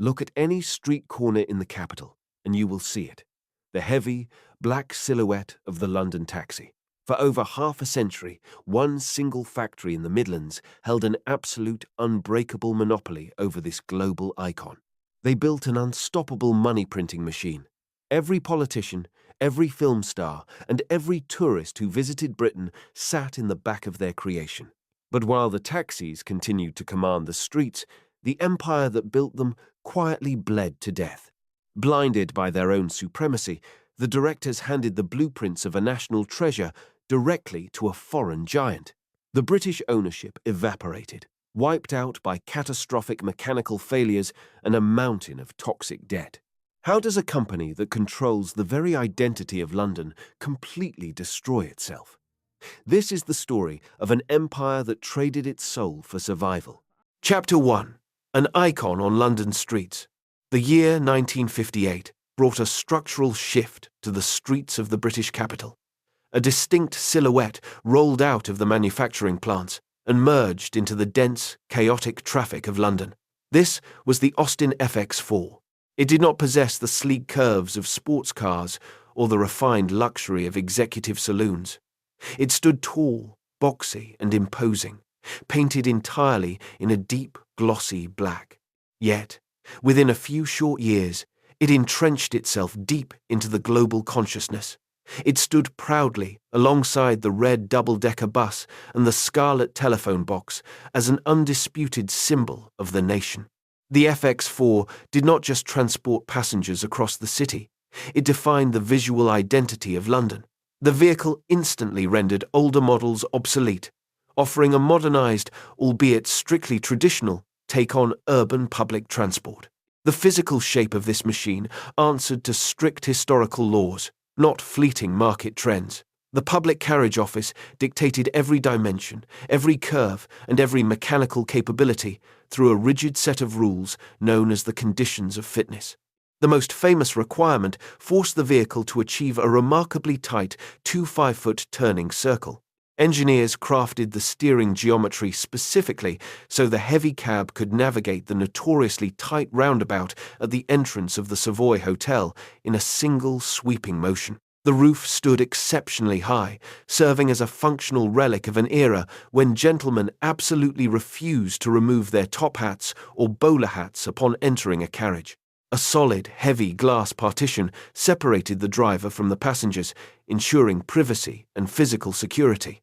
Look at any street corner in the capital, and you will see it. The heavy, black silhouette of the London taxi. For over half a century, one single factory in the Midlands held an absolute unbreakable monopoly over this global icon. They built an unstoppable money-printing machine. Every politician, every film star, and every tourist who visited Britain sat in the back of their creation. But while the taxis continued to command the streets, the empire that built them quietly bled to death. Blinded by their own supremacy, the directors handed the blueprints of a national treasure directly to a foreign giant. The British ownership evaporated, wiped out by catastrophic mechanical failures and a mountain of toxic debt. How does a company that controls the very identity of London completely destroy itself? This is the story of an empire that traded its soul for survival. Chapter 1. An icon on London streets. The year 1958 brought a structural shift to the streets of the British capital. A distinct silhouette rolled out of the manufacturing plants and merged into the dense, chaotic traffic of London. This was the Austin FX4. It did not possess the sleek curves of sports cars or the refined luxury of executive saloons. It stood tall, boxy, and imposing, painted entirely in a deep, glossy black. Yet, within a few short years, it entrenched itself deep into the global consciousness. It stood proudly alongside the red double-decker bus and the scarlet telephone box as an undisputed symbol of the nation. The FX4 did not just transport passengers across the city, it defined the visual identity of London. The vehicle instantly rendered older models obsolete, offering a modernized, albeit strictly traditional, take on urban public transport. The physical shape of this machine answered to strict historical laws, not fleeting market trends. The Public Carriage Office dictated every dimension, every curve, and every mechanical capability through a rigid set of rules known as the conditions of fitness. The most famous requirement forced the vehicle to achieve a remarkably tight 5-foot turning circle. Engineers crafted the steering geometry specifically so the heavy cab could navigate the notoriously tight roundabout at the entrance of the Savoy Hotel in a single sweeping motion. The roof stood exceptionally high, serving as a functional relic of an era when gentlemen absolutely refused to remove their top hats or bowler hats upon entering a carriage. A solid, heavy glass partition separated the driver from the passengers, ensuring privacy and physical security.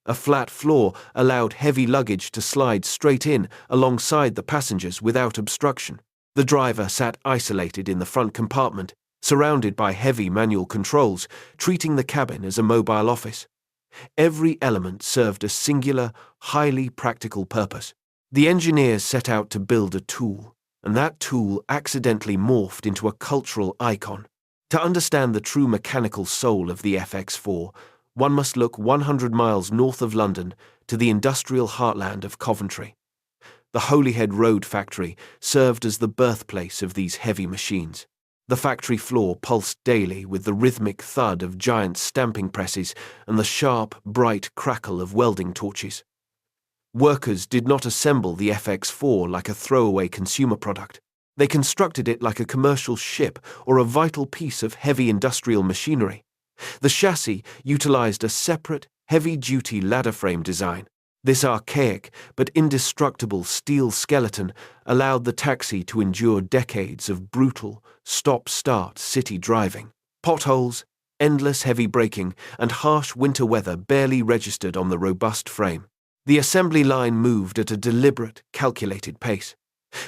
A flat floor allowed heavy luggage to slide straight in alongside the passengers without obstruction. The driver sat isolated in the front compartment, surrounded by heavy manual controls, treating the cabin as a mobile office. Every element served a singular, highly practical purpose. The engineers set out to build a tool, and that tool accidentally morphed into a cultural icon. To understand the true mechanical soul of the FX4, one must look 100 miles north of London to the industrial heartland of Coventry. The Holyhead Road factory served as the birthplace of these heavy machines. The factory floor pulsed daily with the rhythmic thud of giant stamping presses and the sharp, bright crackle of welding torches. Workers did not assemble the FX4 like a throwaway consumer product. They constructed it like a commercial ship or a vital piece of heavy industrial machinery. The chassis utilized a separate, heavy-duty ladder frame design. This archaic but indestructible steel skeleton allowed the taxi to endure decades of brutal, stop-start city driving. Potholes, endless heavy braking, and harsh winter weather barely registered on the robust frame. The assembly line moved at a deliberate, calculated pace.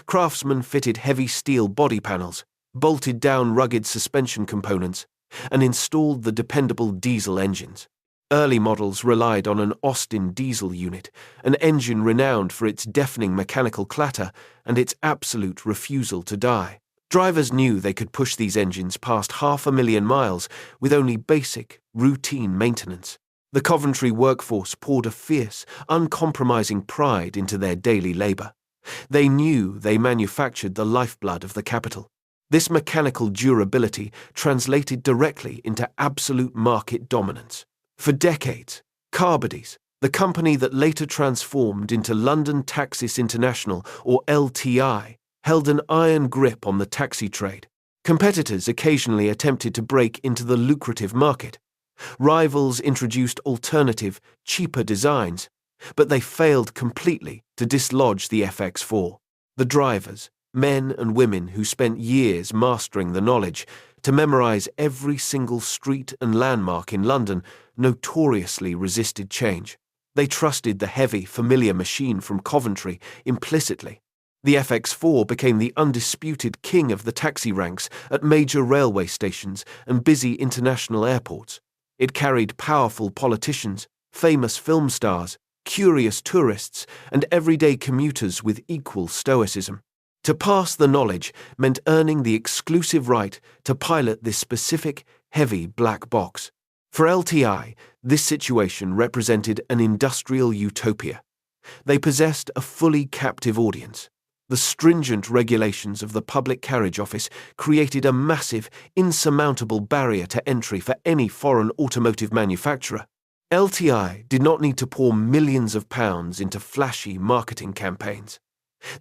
Craftsmen fitted heavy steel body panels, bolted down rugged suspension components, and installed the dependable diesel engines. Early models relied on an Austin diesel unit, an engine renowned for its deafening mechanical clatter and its absolute refusal to die. Drivers knew they could push these engines past 500,000 miles with only basic, routine maintenance. The Coventry workforce poured a fierce, uncompromising pride into their daily labour. They knew they manufactured the lifeblood of the capital. This mechanical durability translated directly into absolute market dominance. For decades, Carbodies, the company that later transformed into London Taxis International, or LTI, held an iron grip on the taxi trade. Competitors occasionally attempted to break into the lucrative market. Rivals introduced alternative, cheaper designs, but they failed completely to dislodge the FX4. The drivers, men and women who spent years mastering the knowledge to memorize every single street and landmark in London, notoriously resisted change. They trusted the heavy, familiar machine from Coventry implicitly. The FX4 became the undisputed king of the taxi ranks at major railway stations and busy international airports. It carried powerful politicians, famous film stars, curious tourists, and everyday commuters with equal stoicism. To pass the knowledge meant earning the exclusive right to pilot this specific, heavy black box. For LTI, this situation represented an industrial utopia. They possessed a fully captive audience. The stringent regulations of the Public Carriage Office created a massive, insurmountable barrier to entry for any foreign automotive manufacturer. LTI did not need to pour millions of pounds into flashy marketing campaigns.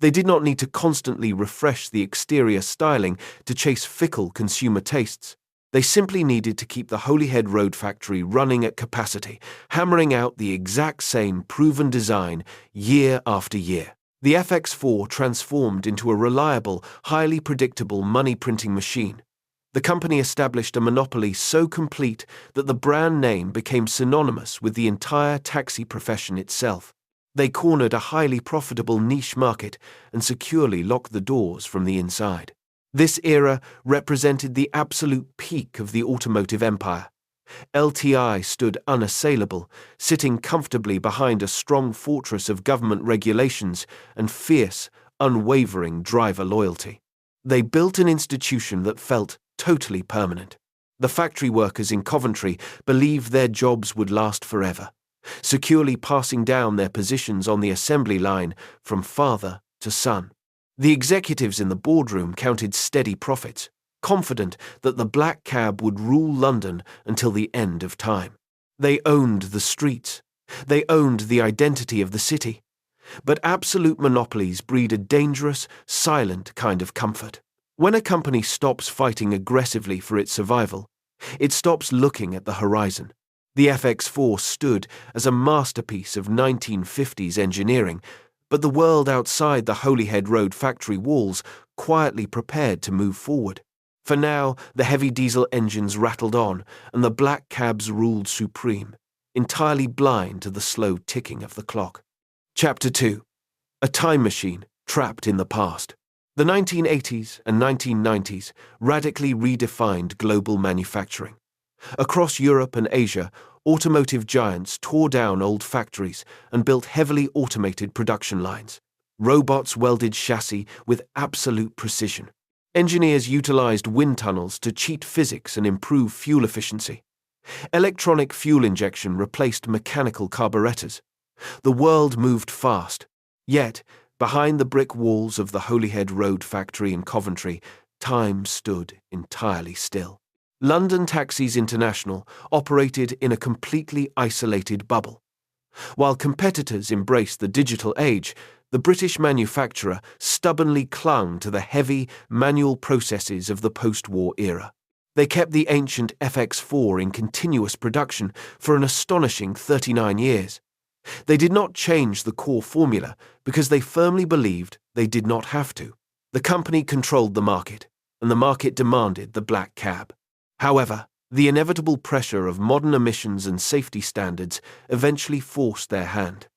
They did not need to constantly refresh the exterior styling to chase fickle consumer tastes. They simply needed to keep the Holyhead Road factory running at capacity, hammering out the exact same proven design year after year. The FX4 transformed into a reliable, highly predictable money-printing machine. The company established a monopoly so complete that the brand name became synonymous with the entire taxi profession itself. They cornered a highly profitable niche market and securely locked the doors from the inside. This era represented the absolute peak of the automotive empire. LTI stood unassailable, sitting comfortably behind a strong fortress of government regulations and fierce, unwavering driver loyalty. They built an institution that felt totally permanent. The factory workers in Coventry believed their jobs would last forever, securely passing down their positions on the assembly line from father to son. The executives in the boardroom counted steady profits, confident that the black cab would rule London until the end of time. They owned the streets. They owned the identity of the city. But absolute monopolies breed a dangerous, silent kind of comfort. When a company stops fighting aggressively for its survival, it stops looking at the horizon. The FX4 stood as a masterpiece of 1950s engineering, but the world outside the Holyhead Road factory walls quietly prepared to move forward. For now, the heavy diesel engines rattled on, and the black cabs ruled supreme, entirely blind to the slow ticking of the clock. Chapter 2. A time machine trapped in the past. The 1980s and 1990s radically redefined global manufacturing. Across Europe and Asia, automotive giants tore down old factories and built heavily automated production lines. Robots welded chassis with absolute precision. Engineers utilized wind tunnels to cheat physics and improve fuel efficiency. Electronic fuel injection replaced mechanical carburetors. The world moved fast, yet, behind the brick walls of the Holyhead Road factory in Coventry, time stood entirely still. London Taxis International operated in a completely isolated bubble. While competitors embraced the digital age, the British manufacturer stubbornly clung to the heavy, manual processes of the post-war era. They kept the ancient FX4 in continuous production for an astonishing 39 years. They did not change the core formula because they firmly believed they did not have to. The company controlled the market, and the market demanded the black cab. However, the inevitable pressure of modern emissions and safety standards eventually forced their hand.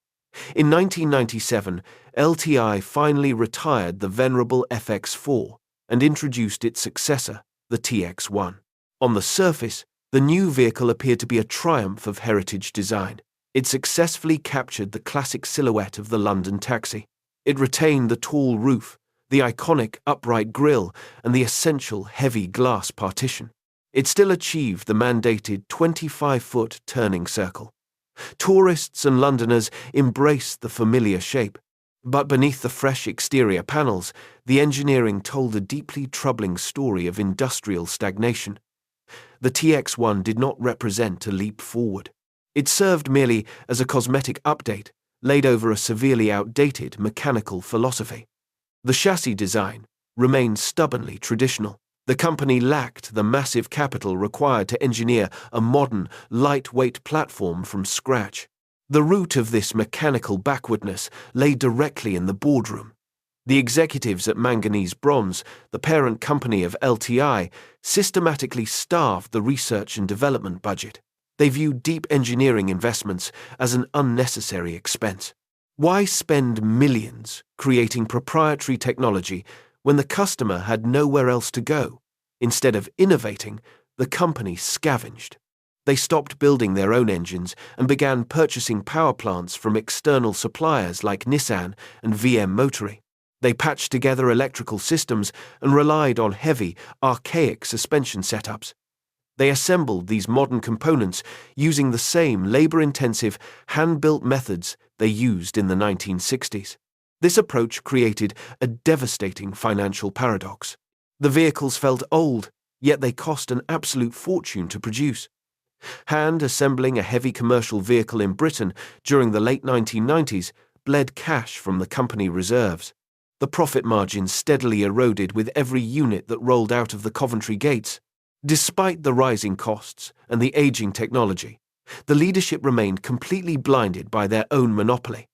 In 1997, LTI finally retired the venerable FX4 and introduced its successor, the TX1. On the surface, the new vehicle appeared to be a triumph of heritage design. It successfully captured the classic silhouette of the London taxi. It retained the tall roof, the iconic upright grille, and the essential heavy glass partition. It still achieved the mandated 25-foot turning circle. Tourists and Londoners embraced the familiar shape, but beneath the fresh exterior panels, the engineering told a deeply troubling story of industrial stagnation. The TX1 did not represent a leap forward. It served merely as a cosmetic update, laid over a severely outdated mechanical philosophy. The chassis design remained stubbornly traditional. The company lacked the massive capital required to engineer a modern, lightweight platform from scratch. The root of this mechanical backwardness lay directly in the boardroom. The executives at Manganese Bronze, the parent company of LTI, systematically starved the research and development budget. They viewed deep engineering investments as an unnecessary expense. Why spend millions creating proprietary technology when the customer had nowhere else to go? Instead of innovating, the company scavenged. They stopped building their own engines and began purchasing power plants from external suppliers like Nissan and VM Motory. They patched together electrical systems and relied on heavy, archaic suspension setups. They assembled these modern components using the same labor-intensive, hand-built methods they used in the 1960s. This approach created a devastating financial paradox. The vehicles felt old, yet they cost an absolute fortune to produce. Hand-assembling a heavy commercial vehicle in Britain during the late 1990s bled cash from the company reserves. The profit margins steadily eroded with every unit that rolled out of the Coventry gates. Despite the rising costs and the aging technology, the leadership remained completely blinded by their own monopoly.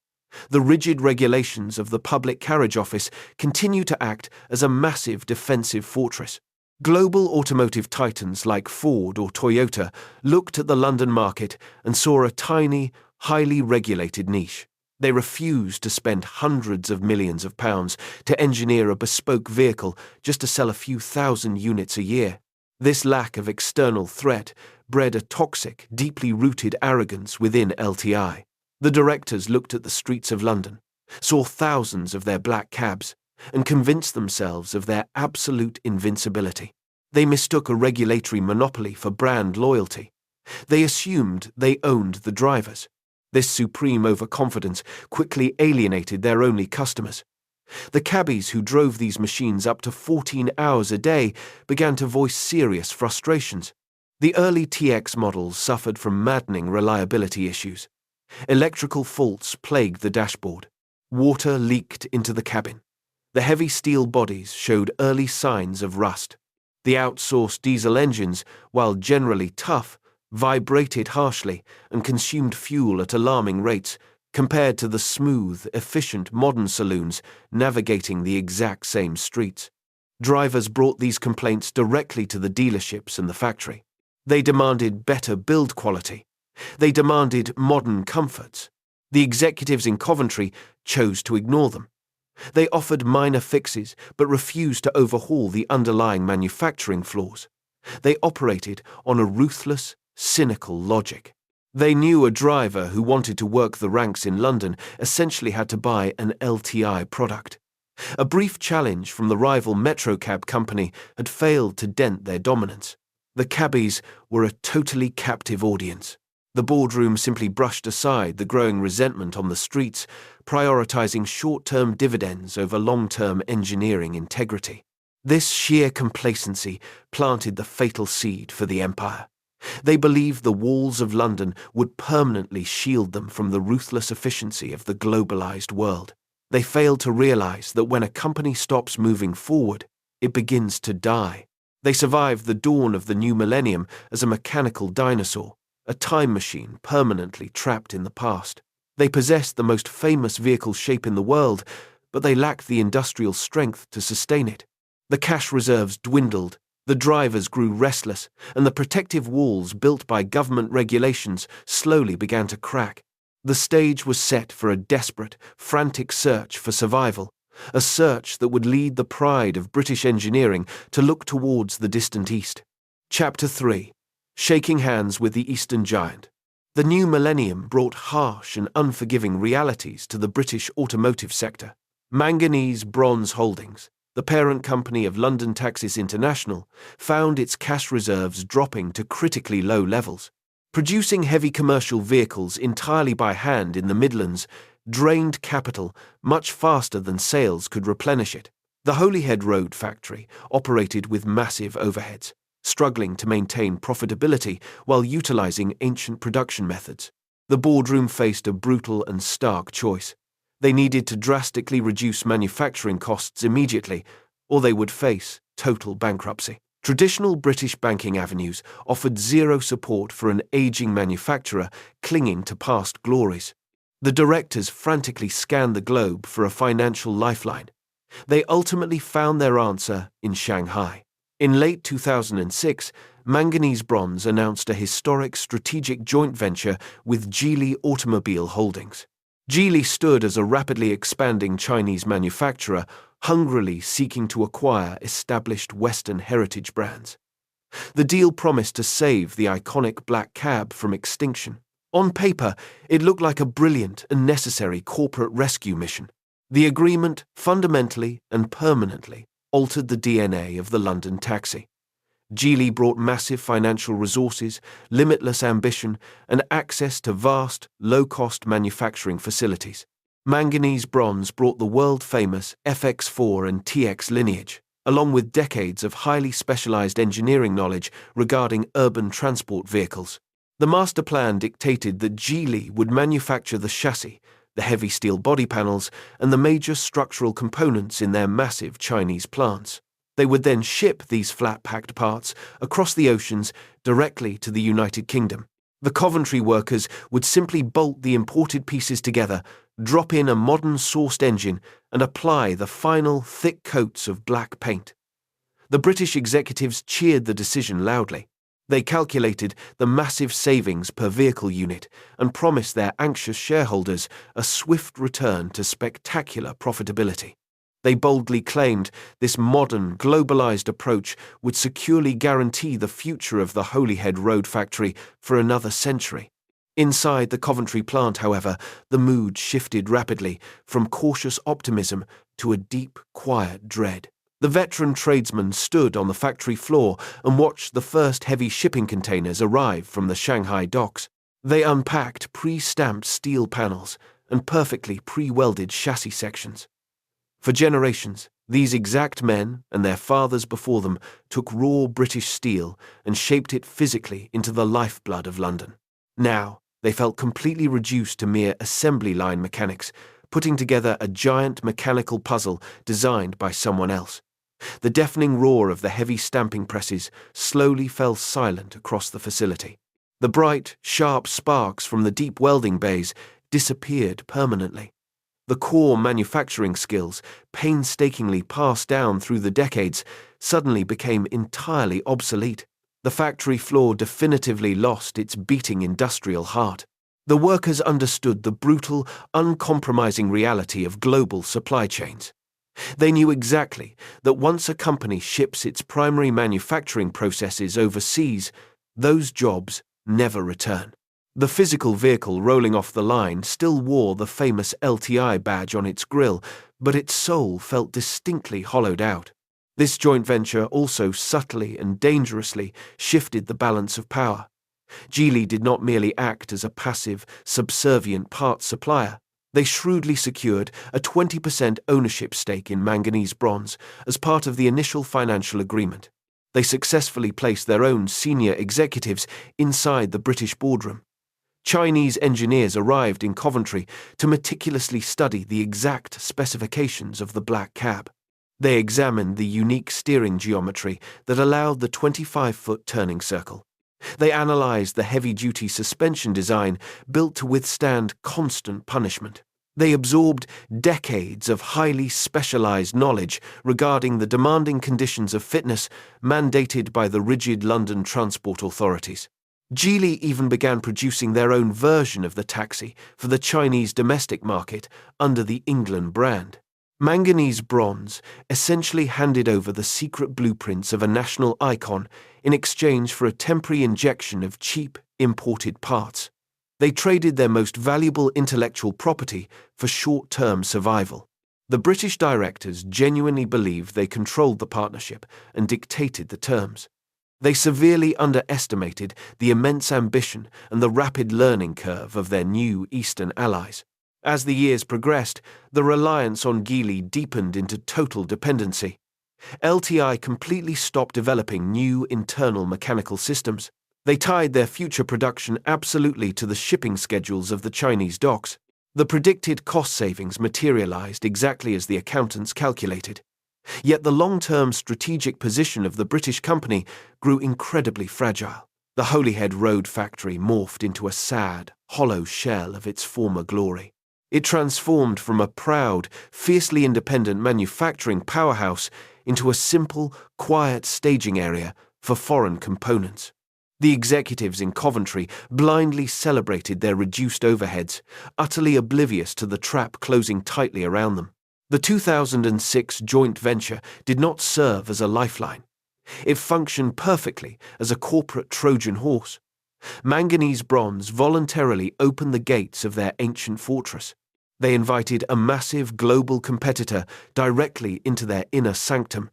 The rigid regulations of the Public Carriage Office continue to act as a massive defensive fortress. Global automotive titans like Ford or Toyota looked at the London market and saw a tiny, highly regulated niche. They refused to spend hundreds of millions of pounds to engineer a bespoke vehicle just to sell a few thousand units a year. This lack of external threat bred a toxic, deeply rooted arrogance within LTI. The directors looked at the streets of London, saw thousands of their black cabs, and convinced themselves of their absolute invincibility. They mistook a regulatory monopoly for brand loyalty. They assumed they owned the drivers. This supreme overconfidence quickly alienated their only customers. The cabbies who drove these machines up to 14 hours a day began to voice serious frustrations. The early TX models suffered from maddening reliability issues. Electrical faults plagued the dashboard. Water leaked into the cabin. The heavy steel bodies showed early signs of rust. The outsourced diesel engines, while generally tough, vibrated harshly and consumed fuel at alarming rates compared to the smooth, efficient modern saloons navigating the exact same streets. Drivers brought these complaints directly to the dealerships and the factory. They demanded better build quality. They demanded modern comforts. The executives in Coventry chose to ignore them. They offered minor fixes but refused to overhaul the underlying manufacturing flaws. They operated on a ruthless, cynical logic. They knew a driver who wanted to work the ranks in London essentially had to buy an LTI product. A brief challenge from the rival Metrocab company had failed to dent their dominance. The cabbies were a totally captive audience. The boardroom simply brushed aside the growing resentment on the streets, prioritizing short-term dividends over long-term engineering integrity. This sheer complacency planted the fatal seed for the empire. They believed the walls of London would permanently shield them from the ruthless efficiency of the globalized world. They failed to realize that when a company stops moving forward, it begins to die. They survived the dawn of the new millennium as a mechanical dinosaur, a time machine permanently trapped in the past. They possessed the most famous vehicle shape in the world, but they lacked the industrial strength to sustain it. The cash reserves dwindled, the drivers grew restless, and the protective walls built by government regulations slowly began to crack. The stage was set for a desperate, frantic search for survival, a search that would lead the pride of British engineering to look towards the distant East. Chapter 3. Shaking Hands with the Eastern Giant. The new millennium brought harsh and unforgiving realities to the British automotive sector. Manganese Bronze Holdings, the parent company of London Taxis International, found its cash reserves dropping to critically low levels. Producing heavy commercial vehicles entirely by hand in the Midlands drained capital much faster than sales could replenish it. The Holyhead Road factory operated with massive overheads, struggling to maintain profitability while utilizing ancient production methods. The boardroom faced a brutal and stark choice: They needed to drastically reduce manufacturing costs immediately, or they would face total bankruptcy. Traditional British banking avenues offered zero support for an aging manufacturer clinging to past glories. The directors frantically scanned the globe for a financial lifeline. They ultimately found their answer in Shanghai. In late 2006, Manganese Bronze announced a historic strategic joint venture with Geely Automobile Holdings. Geely stood as a rapidly expanding Chinese manufacturer, hungrily seeking to acquire established Western heritage brands. The deal promised to save the iconic black cab from extinction. On paper, it looked like a brilliant and necessary corporate rescue mission. The agreement fundamentally and permanently altered the DNA of the London taxi. Geely brought massive financial resources, limitless ambition, and access to vast, low-cost manufacturing facilities. Manganese Bronze brought the world-famous FX4 and TX lineage, along with decades of highly specialized engineering knowledge regarding urban transport vehicles. The master plan dictated that Geely would manufacture the chassis, the heavy steel body panels, and the major structural components in their massive Chinese plants. They would then ship these flat-packed parts across the oceans directly to the United Kingdom. The Coventry workers would simply bolt the imported pieces together, drop in a modern sourced engine, and apply the final thick coats of black paint. The British executives cheered the decision loudly. They calculated the massive savings per vehicle unit and promised their anxious shareholders a swift return to spectacular profitability. They boldly claimed this modern, globalized approach would securely guarantee the future of the Holyhead Road factory for another century. Inside the Coventry plant, however, the mood shifted rapidly from cautious optimism to a deep, quiet dread. The veteran tradesmen stood on the factory floor and watched the first heavy shipping containers arrive from the Shanghai docks. They unpacked pre-stamped steel panels and perfectly pre-welded chassis sections. For generations, these exact men and their fathers before them took raw British steel and shaped it physically into the lifeblood of London. Now, they felt completely reduced to mere assembly line mechanics, putting together a giant mechanical puzzle designed by someone else. The deafening roar of the heavy stamping presses slowly fell silent across the facility. The bright, sharp sparks from the deep welding bays disappeared permanently. The core manufacturing skills, painstakingly passed down through the decades, suddenly became entirely obsolete. The factory floor definitively lost its beating industrial heart. The workers understood the brutal, uncompromising reality of global supply chains. They knew exactly that once a company ships its primary manufacturing processes overseas, those jobs never return. The physical vehicle rolling off the line still wore the famous LTI badge on its grille, but its soul felt distinctly hollowed out. This joint venture also subtly and dangerously shifted the balance of power. Geely did not merely act as a passive, subservient parts supplier. They shrewdly secured a 20% ownership stake in Manganese Bronze as part of the initial financial agreement. They successfully placed their own senior executives inside the British boardroom. Chinese engineers arrived in Coventry to meticulously study the exact specifications of the black cab. They examined the unique steering geometry that allowed the 25-foot turning circle. They analyzed the heavy-duty suspension design built to withstand constant punishment. They absorbed decades of highly specialized knowledge regarding the demanding conditions of fitness mandated by the rigid London transport authorities. Geely even began producing their own version of the taxi for the Chinese domestic market under the England brand. Manganese Bronze essentially handed over the secret blueprints of a national icon in exchange for a temporary injection of cheap, imported parts. They traded their most valuable intellectual property for short-term survival. The British directors genuinely believed they controlled the partnership and dictated the terms. They severely underestimated the immense ambition and the rapid learning curve of their new Eastern allies. As the years progressed, the reliance on Geely deepened into total dependency. LTI completely stopped developing new internal mechanical systems. They tied their future production absolutely to the shipping schedules of the Chinese docks. The predicted cost savings materialized exactly as the accountants calculated. Yet the long-term strategic position of the British company grew incredibly fragile. The Holyhead Road factory morphed into a sad, hollow shell of its former glory. It transformed from a proud, fiercely independent manufacturing powerhouse into a simple, quiet staging area for foreign components. The executives in Coventry blindly celebrated their reduced overheads, utterly oblivious to the trap closing tightly around them. The 2006 joint venture did not serve as a lifeline. It functioned perfectly as a corporate Trojan horse. Manganese Bronze voluntarily opened the gates of their ancient fortress. They invited a massive global competitor directly into their inner sanctum,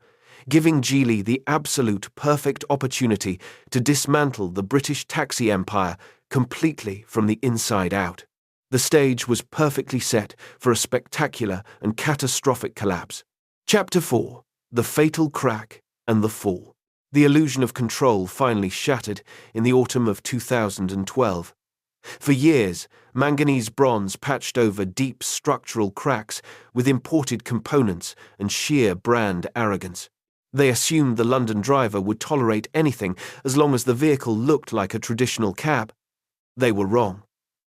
giving Geely the absolute perfect opportunity to dismantle the British taxi empire completely from the inside out. The stage was perfectly set for a spectacular and catastrophic collapse. Chapter 4: The Fatal Crack and the Fall. The illusion of control finally shattered in the autumn of 2012. For years, Manganese Bronze patched over deep structural cracks with imported components and sheer brand arrogance. They assumed the London driver would tolerate anything as long as the vehicle looked like a traditional cab. They were wrong.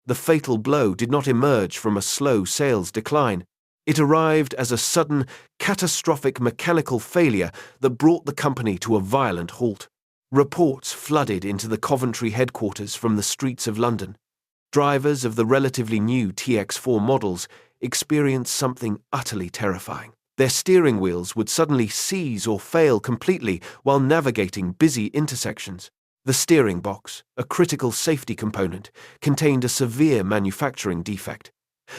The fatal blow did not emerge from a slow sales decline. It arrived as a sudden, catastrophic mechanical failure that brought the company to a violent halt. Reports flooded into the Coventry headquarters from the streets of London. Drivers of the relatively new TX4 models experienced something utterly terrifying. Their steering wheels would suddenly seize or fail completely while navigating busy intersections. The steering box, a critical safety component, contained a severe manufacturing defect.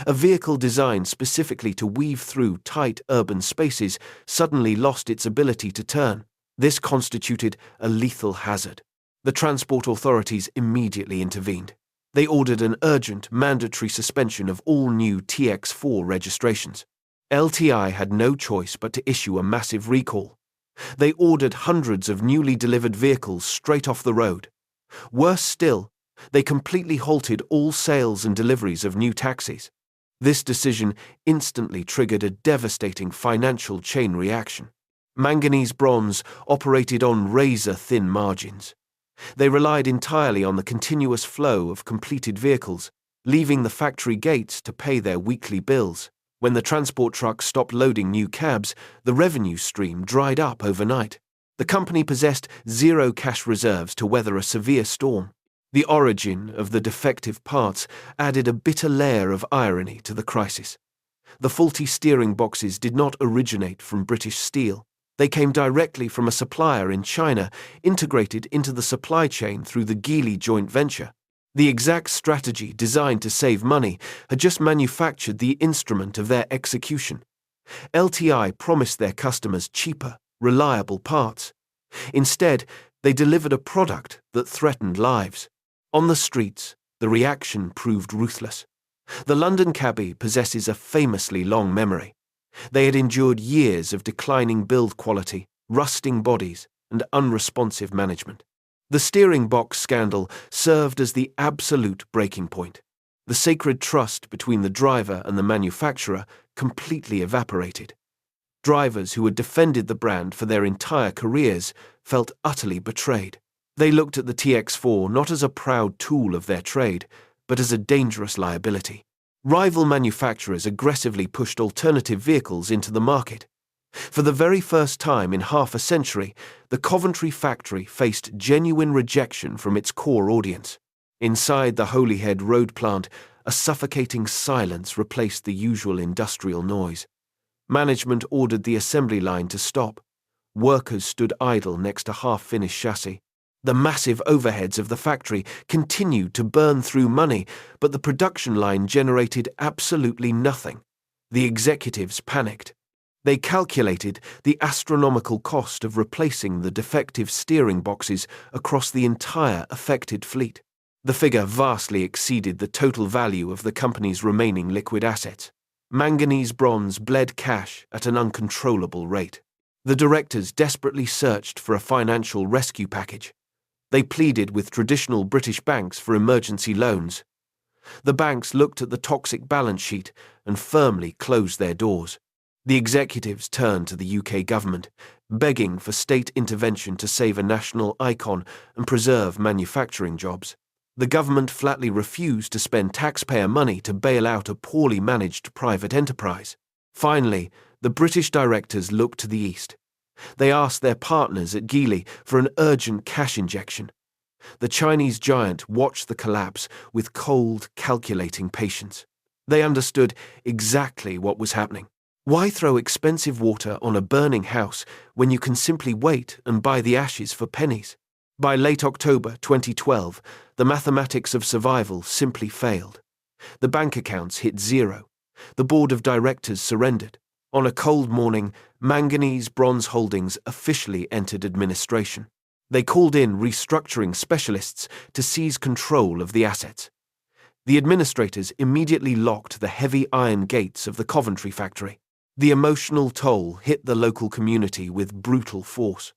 A vehicle designed specifically to weave through tight urban spaces suddenly lost its ability to turn. This constituted a lethal hazard. The transport authorities immediately intervened. They ordered an urgent, mandatory suspension of all new TX4 registrations. LTI had no choice but to issue a massive recall. They ordered hundreds of newly delivered vehicles straight off the road. Worse still, they completely halted all sales and deliveries of new taxis. This decision instantly triggered a devastating financial chain reaction. Manganese Bronze operated on razor-thin margins. They relied entirely on the continuous flow of completed vehicles, leaving the factory gates to pay their weekly bills. When the transport trucks stopped loading new cabs, the revenue stream dried up overnight. The company possessed zero cash reserves to weather a severe storm. The origin of the defective parts added a bitter layer of irony to the crisis. The faulty steering boxes did not originate from British steel. They came directly from a supplier in China, integrated into the supply chain through the Geely joint venture. The exact strategy designed to save money had just manufactured the instrument of their execution. LTI promised their customers cheaper, reliable parts. Instead, they delivered a product that threatened lives. On the streets, the reaction proved ruthless. The London cabbie possesses a famously long memory. They had endured years of declining build quality, rusting bodies, and unresponsive management. The steering box scandal served as the absolute breaking point. The sacred trust between the driver and the manufacturer completely evaporated. Drivers who had defended the brand for their entire careers felt utterly betrayed. They looked at the TX4 not as a proud tool of their trade, but as a dangerous liability. Rival manufacturers aggressively pushed alternative vehicles into the market. For the very first time in half a century, the Coventry factory faced genuine rejection from its core audience. Inside the Holyhead Road plant, a suffocating silence replaced the usual industrial noise. Management ordered the assembly line to stop. Workers stood idle next to half-finished chassis. The massive overheads of the factory continued to burn through money, but the production line generated absolutely nothing. The executives panicked. They calculated the astronomical cost of replacing the defective steering boxes across the entire affected fleet. The figure vastly exceeded the total value of the company's remaining liquid assets. Manganese Bronze bled cash at an uncontrollable rate. The directors desperately searched for a financial rescue package. They pleaded with traditional British banks for emergency loans. The banks looked at the toxic balance sheet and firmly closed their doors. The executives turned to the UK government, begging for state intervention to save a national icon and preserve manufacturing jobs. The government flatly refused to spend taxpayer money to bail out a poorly managed private enterprise. Finally, the British directors looked to the east. They asked their partners at Geely for an urgent cash injection. The Chinese giant watched the collapse with cold, calculating patience. They understood exactly what was happening. Why throw expensive water on a burning house when you can simply wait and buy the ashes for pennies? By late October 2012, the mathematics of survival simply failed. The bank accounts hit zero. The board of directors surrendered. On a cold morning, Manganese Bronze Holdings officially entered administration. They called in restructuring specialists to seize control of the assets. The administrators immediately locked the heavy iron gates of the Coventry factory. The emotional toll hit the local community with brutal force.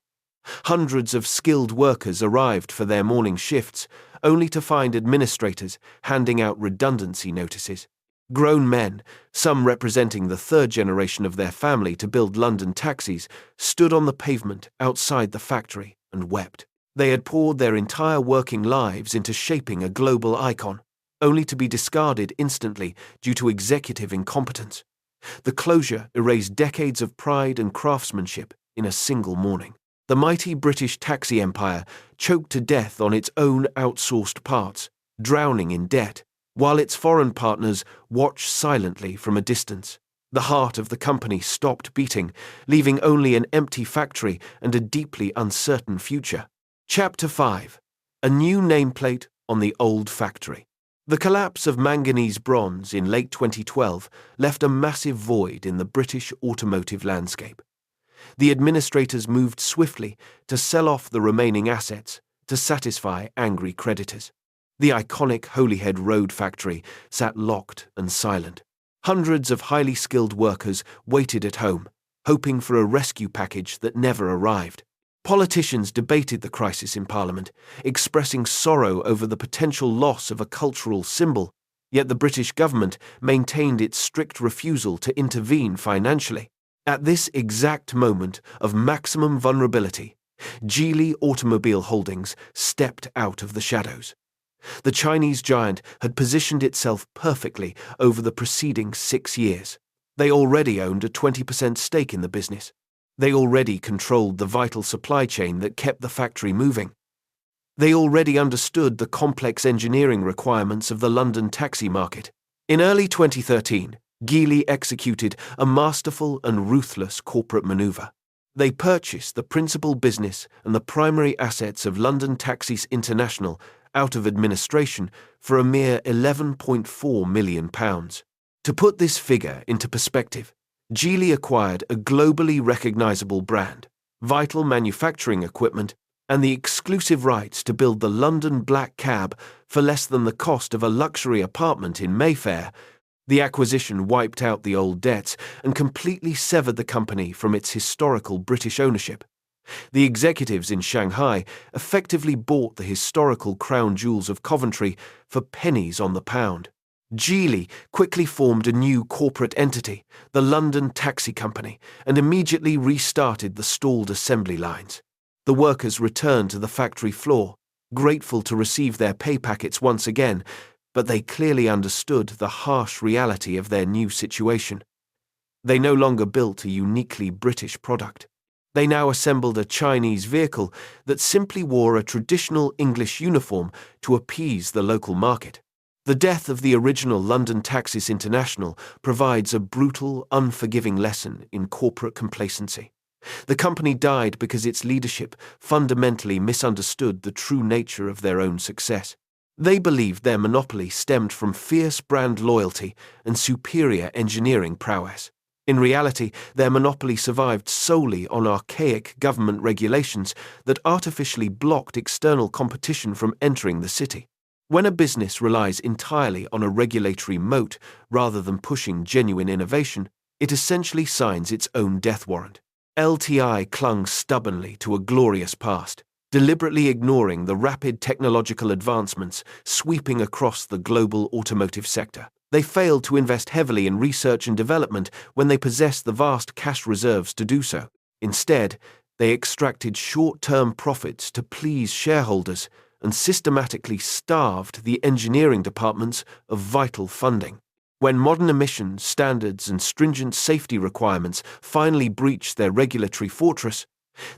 Hundreds of skilled workers arrived for their morning shifts, only to find administrators handing out redundancy notices. Grown men, some representing the third generation of their family to build London taxis, stood on the pavement outside the factory and wept. They had poured their entire working lives into shaping a global icon, only to be discarded instantly due to executive incompetence. The closure erased decades of pride and craftsmanship in a single morning. The mighty British taxi empire choked to death on its own outsourced parts, drowning in debt, while its foreign partners watched silently from a distance. The heart of the company stopped beating, leaving only an empty factory and a deeply uncertain future. Chapter 5. A new nameplate on the old factory. The collapse of manganese bronze in late 2012 left a massive void in the British automotive landscape. The administrators moved swiftly to sell off the remaining assets to satisfy angry creditors. The iconic Holyhead Road factory sat locked and silent. Hundreds of highly skilled workers waited at home, hoping for a rescue package that never arrived. Politicians debated the crisis in Parliament, expressing sorrow over the potential loss of a cultural symbol, yet the British government maintained its strict refusal to intervene financially. At this exact moment of maximum vulnerability, Geely Automobile Holdings stepped out of the shadows. The Chinese giant had positioned itself perfectly over the preceding 6 years. They already owned a 20% stake in the business. They already controlled the vital supply chain that kept the factory moving. They already understood the complex engineering requirements of the London taxi market. In early 2013, Geely executed a masterful and ruthless corporate maneuver. They purchased the principal business and the primary assets of London Taxis International out of administration for a mere £11.4 million. To put this figure into perspective, Geely acquired a globally recognizable brand, vital manufacturing equipment, and the exclusive rights to build the London black cab for less than the cost of a luxury apartment in Mayfair. The acquisition wiped out the old debts and completely severed the company from its historical British ownership. The executives in Shanghai effectively bought the historical crown jewels of Coventry for pennies on the pound. Geely quickly formed a new corporate entity, the London Taxi Company, and immediately restarted the stalled assembly lines. The workers returned to the factory floor, grateful to receive their pay packets once again, but they clearly understood the harsh reality of their new situation. They no longer built a uniquely British product. They now assembled a Chinese vehicle that simply wore a traditional English uniform to appease the local market. The death of the original London Taxis International provides a brutal, unforgiving lesson in corporate complacency. The company died because its leadership fundamentally misunderstood the true nature of their own success. They believed their monopoly stemmed from fierce brand loyalty and superior engineering prowess. In reality, their monopoly survived solely on archaic government regulations that artificially blocked external competition from entering the city. When a business relies entirely on a regulatory moat rather than pushing genuine innovation, it essentially signs its own death warrant. LTI clung stubbornly to a glorious past. deliberately ignoring the rapid technological advancements sweeping across the global automotive sector. They failed to invest heavily in research and development when they possessed the vast cash reserves to do so. Instead, they extracted short-term profits to please shareholders and systematically starved the engineering departments of vital funding. When modern emissions standards and stringent safety requirements finally breached their regulatory fortress,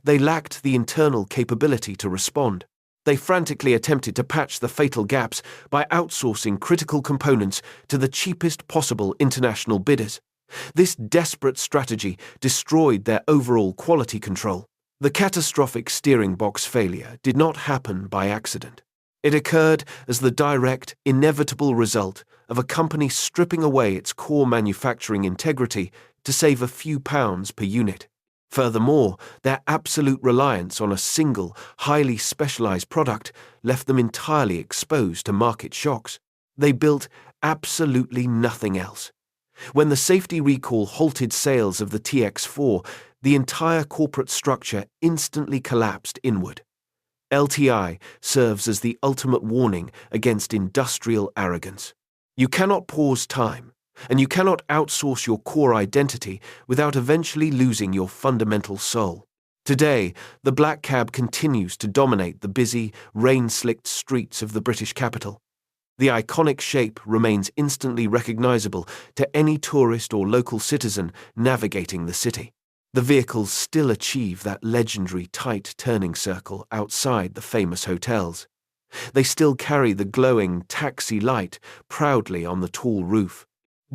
they lacked the internal capability to respond. They frantically attempted to patch the fatal gaps by outsourcing critical components to the cheapest possible international bidders. This desperate strategy destroyed their overall quality control. The catastrophic steering box failure did not happen by accident. It occurred as the direct, inevitable result of a company stripping away its core manufacturing integrity to save a few pounds per unit. Furthermore, their absolute reliance on a single, highly specialized product left them entirely exposed to market shocks. They built absolutely nothing else. When the safety recall halted sales of the TX4, the entire corporate structure instantly collapsed inward. LTI serves as the ultimate warning against industrial arrogance. You cannot pause time, and you cannot outsource your core identity without eventually losing your fundamental soul. Today, the black cab continues to dominate the busy, rain-slicked streets of the British capital. The iconic shape remains instantly recognizable to any tourist or local citizen navigating the city. The vehicles still achieve that legendary tight turning circle outside the famous hotels. They still carry the glowing taxi light proudly on the tall roof.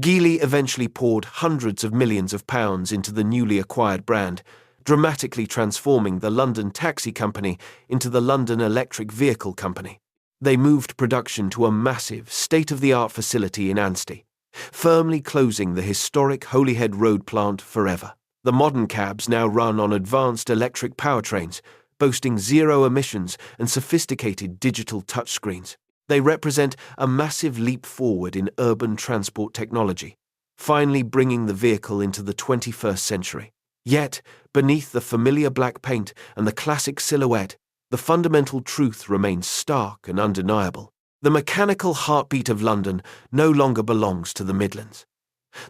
Geely eventually poured hundreds of millions of pounds into the newly acquired brand, dramatically transforming the London Taxi Company into the London Electric Vehicle Company. They moved production to a massive, state-of-the-art facility in Ansty, firmly closing the historic Holyhead Road plant forever. The modern cabs now run on advanced electric powertrains, boasting zero emissions and sophisticated digital touchscreens. They represent a massive leap forward in urban transport technology, finally bringing the vehicle into the 21st century. Yet, beneath the familiar black paint and the classic silhouette, the fundamental truth remains stark and undeniable. The mechanical heartbeat of London no longer belongs to the Midlands.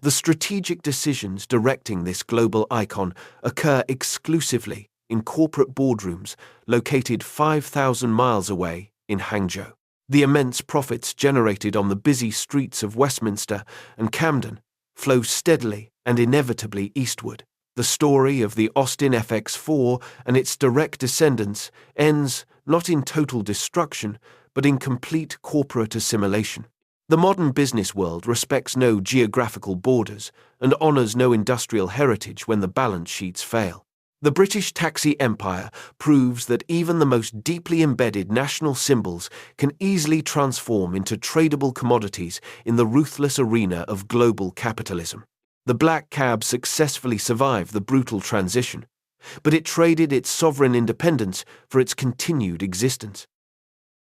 The strategic decisions directing this global icon occur exclusively in corporate boardrooms located 5,000 miles away in Hangzhou. The immense profits generated on the busy streets of Westminster and Camden flow steadily and inevitably eastward. The story of the Austin FX4 and its direct descendants ends not in total destruction, but in complete corporate assimilation. The modern business world respects no geographical borders and honors no industrial heritage when the balance sheets fail. The British taxi empire proves that even the most deeply embedded national symbols can easily transform into tradable commodities in the ruthless arena of global capitalism. The black cab successfully survived the brutal transition, but it traded its sovereign independence for its continued existence.